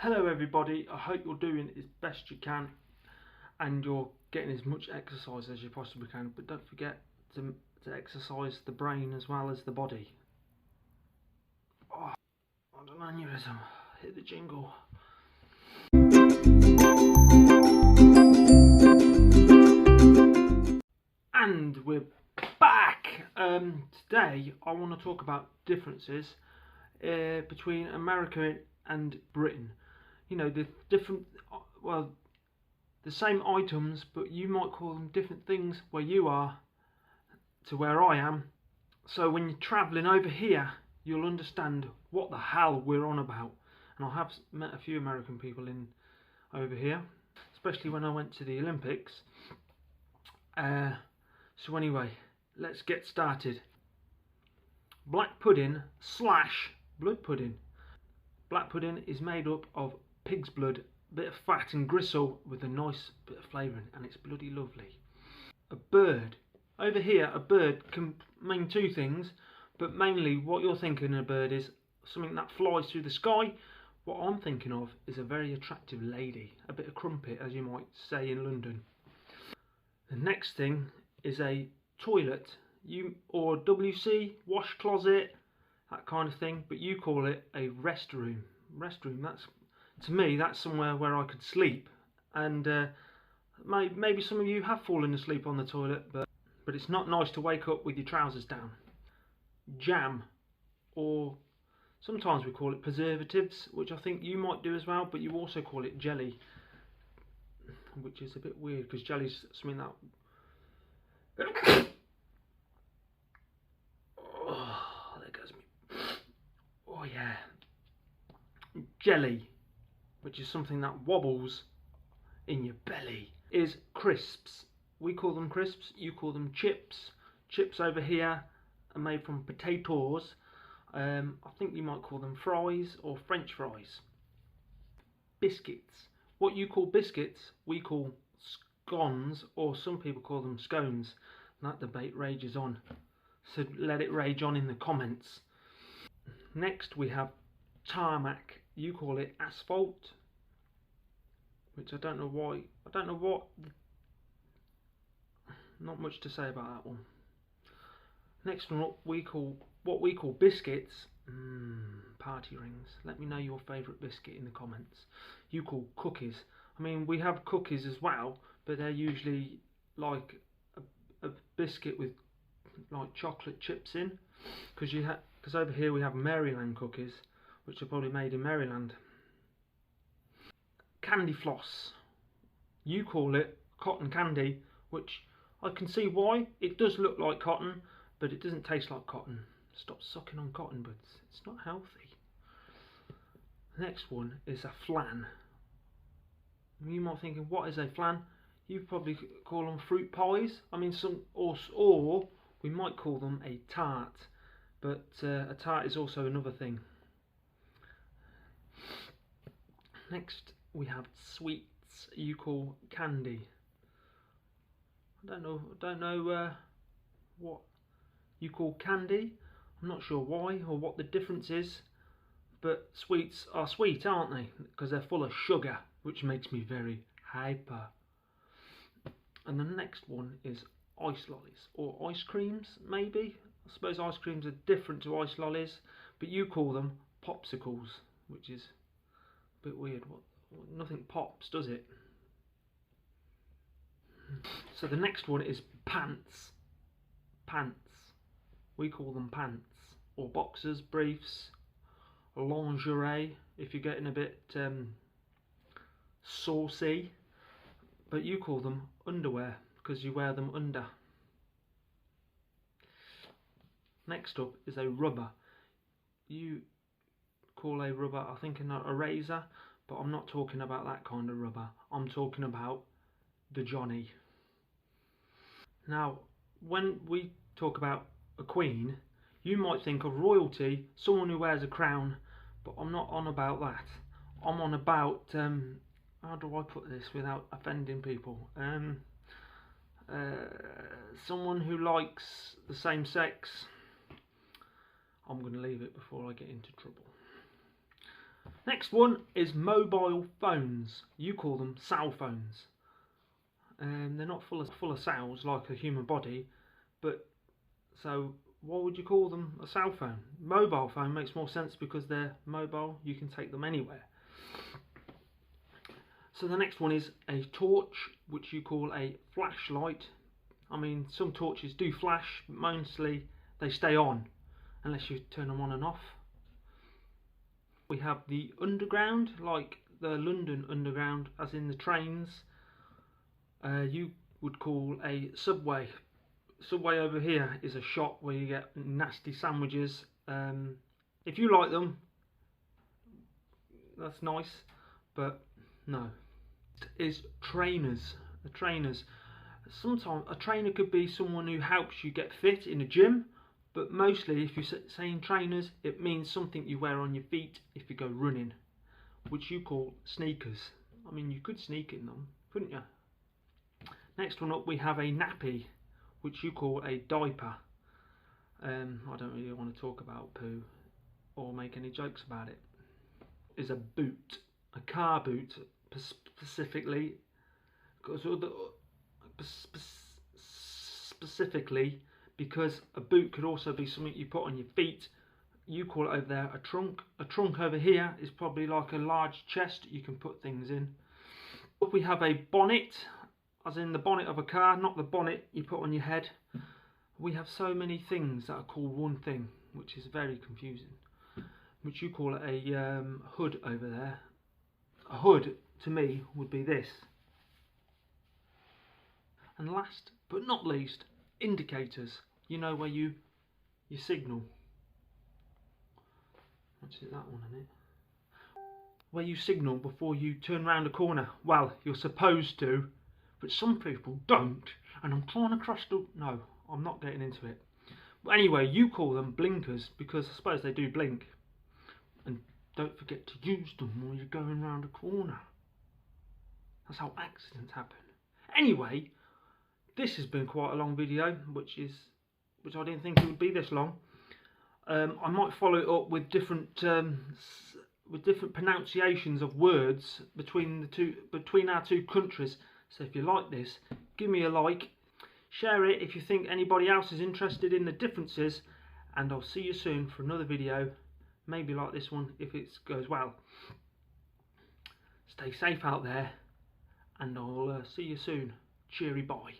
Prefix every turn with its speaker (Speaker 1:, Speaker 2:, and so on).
Speaker 1: Hello everybody, I hope you're doing as best you can and you're getting as much exercise as you possibly can, but don't forget to exercise the brain as well as the body. Oh, I don't know, aneurysm. Hit the jingle. And we're back! Today I want to talk about differences between America and Britain. You know, the different, well, the same items, but you might call them different things where you are to where I am. So when you're travelling over here, you'll understand what the hell we're on about. And I have met a few American people over here, especially when I went to the Olympics. So anyway, let's get started. Black pudding / blood pudding. Black pudding is made up of pig's blood, bit of fat and gristle with a nice bit of flavouring, and it's bloody lovely. A bird. Over here, a bird can mean two things, but mainly what you're thinking of a bird is something that flies through the sky. What I'm thinking of is a very attractive lady, a bit of crumpet, as you might say in London. The next thing is a toilet, or WC, wash closet, that kind of thing, but you call it a restroom. Restroom, to me, that's somewhere where I could sleep, and maybe some of you have fallen asleep on the toilet, but it's not nice to wake up with your trousers down. Jam, or sometimes we call it preservatives, which I think you might do as well, but you also call it jelly, which is a bit weird because jelly's something that oh, there goes me. Oh yeah. Jelly, which is something that wobbles in your belly, is crisps. We call them crisps, you call them chips. Chips over here are made from potatoes. I think you might call them fries or French fries. Biscuits. What you call biscuits, we call scones, or some people call them scones. And that debate rages on, so let it rage on in the comments. Next we have tarmac. You call it asphalt, which I don't know why. I don't know what. Not much to say about that one. Next one up, what we call biscuits. Party rings. Let me know your favourite biscuit in the comments. You call cookies. I mean, we have cookies as well, but they're usually like a biscuit with like chocolate chips in, because over here we have Maryland cookies, which are probably made in Maryland. Candy floss. You call it cotton candy, which I can see why. It does look like cotton, but it doesn't taste like cotton. Stop sucking on cotton buds. It's not healthy. The next one is a flan. You might be thinking, what is a flan? You probably call them fruit pies. I mean, or we might call them a tart, but a tart is also another thing. Next we have sweets. You call candy. I don't know what you call candy. I'm not sure why or what the difference is, but sweets are sweet, aren't they? Because they're full of sugar, which makes me very hyper. And the next one is ice lollies, or ice creams, maybe. I suppose ice creams are different to ice lollies, but you call them popsicles, which is a bit weird. Nothing pops, does it? So the next one is pants. Pants. We call them pants, or boxers, briefs, lingerie, if you're getting a bit saucy. But you call them underwear, because you wear them under. Next up is a rubber. You call a rubber, I think, a razor, but I'm not talking about that kind of rubber. I'm talking about the Johnny. Now, when we talk about a queen, you might think of royalty, someone who wears a crown, but I'm not on about that. I'm on about, how do I put this without offending people? Someone who likes the same sex. I'm going to leave it before I get into trouble. Next one is mobile phones. You call them cell phones. They're not full of cells like a human body, but so what would you call them? A cell phone. Mobile phone makes more sense because they're mobile. You can take them anywhere. So the next one is a torch, which you call a flashlight. I mean, some torches do flash, but mostly they stay on unless you turn them on and off. We have the underground, like the London Underground, as in the trains. You would call a subway. Subway over here is a shop where you get nasty sandwiches. If you like them, that's nice, but no. Is trainers. The trainers. Sometimes a trainer could be someone who helps you get fit in a gym, but mostly if you're saying trainers, it means something you wear on your feet if you go running, which you call sneakers. I mean, you could sneak in them, couldn't you? Next one up, we have a nappy, which you call a diaper. I don't really want to talk about poo or make any jokes about it. Is a boot, a car boot specifically, because a boot could also be something you put on your feet. You call it over there a trunk. A trunk over here is probably like a large chest you can put things in. We have a bonnet, as in the bonnet of a car, not the bonnet you put on your head. We have so many things that are called one thing, which is very confusing. Which you call it a hood over there. A hood, to me, would be this. And last but not least, indicators. You know where you signal. What's it, that one, isn't it? Where you signal before you turn round a corner. Well, you're supposed to, but some people don't. And I'm trying to cross the... No, I'm not getting into it. But anyway, you call them blinkers because I suppose they do blink. And don't forget to use them while you're going round a corner. That's how accidents happen. Anyway, this has been quite a long video, which I didn't think it would be this long. I might follow it up with different pronunciations of words between our two countries. So if you like this, give me a like, share it if you think anybody else is interested in the differences, and I'll see you soon for another video, maybe like this one if it goes well. Stay safe out there, and I'll see you soon. Cheery bye.